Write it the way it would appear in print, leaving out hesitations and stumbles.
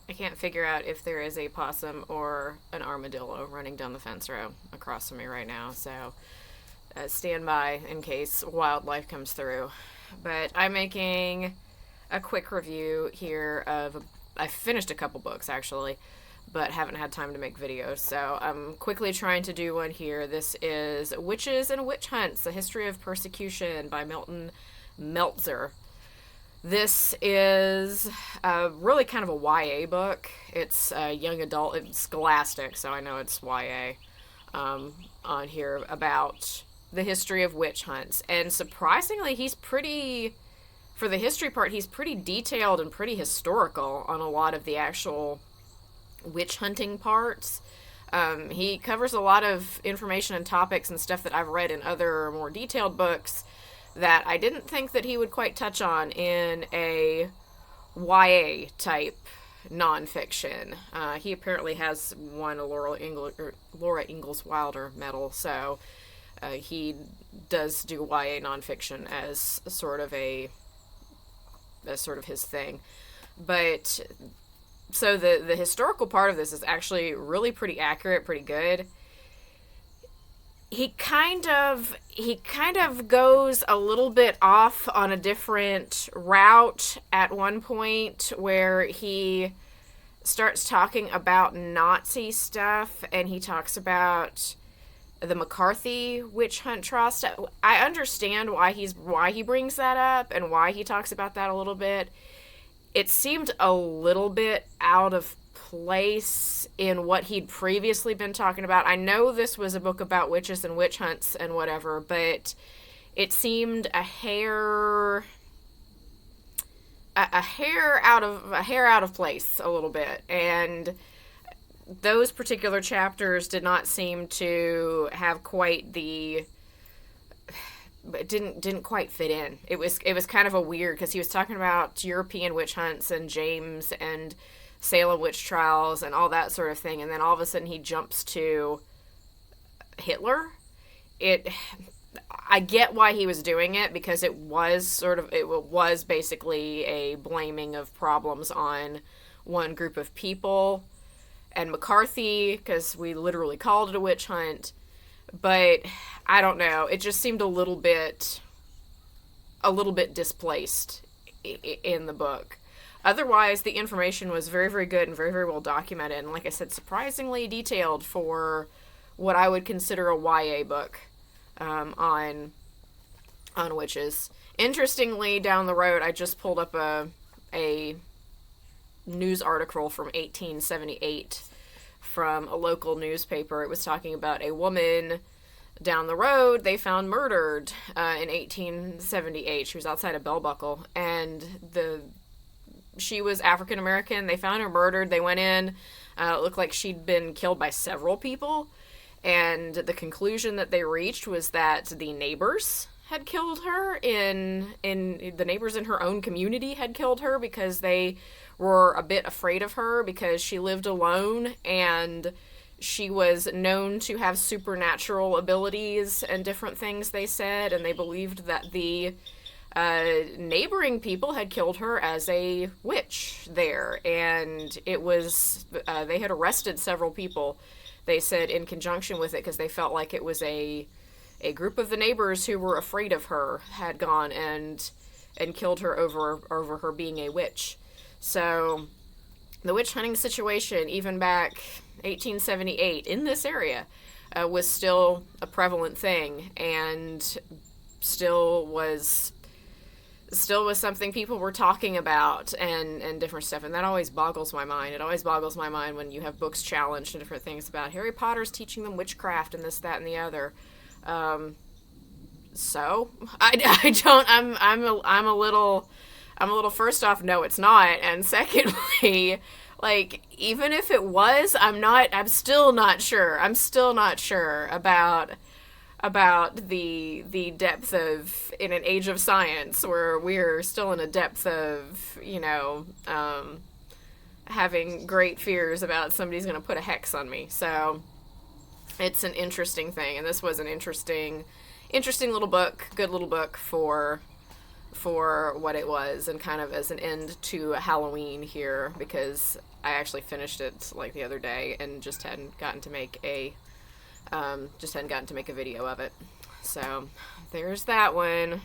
I can't figure out if there is a possum or an armadillo running down the fence row across from me right now. So stand by in case wildlife comes through. But I'm making a quick review here of. I finished a couple books actually, but haven't had time to make videos. So I'm quickly trying to do one here. This is Witches and Witch Hunts: A History of Persecution by Milton Meltzer. This is really kind of a YA book. It's a young adult. It's scholastic, so I know it's YA on here about the history of witch hunts. And surprisingly, for the history part, he's pretty detailed and pretty historical on a lot of the actual witch hunting parts. He covers a lot of information and topics and stuff that I've read in other more detailed books that I didn't think that he would quite touch on in a YA type nonfiction. He apparently has won a Laura Ingalls Wilder medal, so he does do YA nonfiction as sort of his thing. But so the historical part of this is actually really pretty accurate, pretty good. He kind of goes a little bit off on a different route at one point where he starts talking about Nazi stuff, and he talks about the McCarthy witch hunt trial stuff. I understand why he brings that up and why he talks about that a little bit. It seemed a little bit out of place in what he'd previously been talking about. I know this was a book about witches and witch hunts and whatever, but it seemed a hair out of place a little bit, and those particular chapters did not seem to have quite the it didn't quite fit in. It was kind of a weird, because he was talking about European witch hunts and James and Salem witch trials and all that sort of thing, and then all of a sudden he jumps to Hitler. I get why he was doing it, because it was basically a blaming of problems on one group of people, and McCarthy, because we literally called it a witch hunt. But I don't know, it just seemed a little bit displaced in the book. Otherwise, the information was very, very good and very, very well documented, and like I said, surprisingly detailed for what I would consider a YA book on witches. Interestingly, down the road, I just pulled up a news article from 1878 from a local newspaper. It was talking about a woman down the road they found murdered in 1878. She was outside of Bell Buckle, and she was African American. They found her murdered. They went in. It looked like she'd been killed by several people, and the conclusion that they reached was that the neighbors had killed her. In the neighbors in her own community had killed her because they were a bit afraid of her, because she lived alone and she was known to have supernatural abilities and different things, they said, and they believed that the neighboring people had killed her as a witch there, and it was they had arrested several people, they said, in conjunction with it, because they felt like it was a group of the neighbors who were afraid of her had gone and killed her over her being a witch. So the witch hunting situation, even back 1878 in this area, was still a prevalent thing, and still was something people were talking about, and different stuff. And that always boggles my mind. It always boggles my mind when you have books challenged and different things about Harry Potter's teaching them witchcraft and this, that, and the other. So I don't. I'm a little. First off, no, it's not, and secondly, like, even if it was, I'm still not sure. I'm still not sure about the depth of, in an age of science where we're still in a depth of, having great fears about somebody's going to put a hex on me. So it's an interesting thing, and this was an interesting little book, good little book for for what it was, and kind of as an end to Halloween here, because I actually finished it like the other day and just hadn't gotten to make a video of it. So there's that one.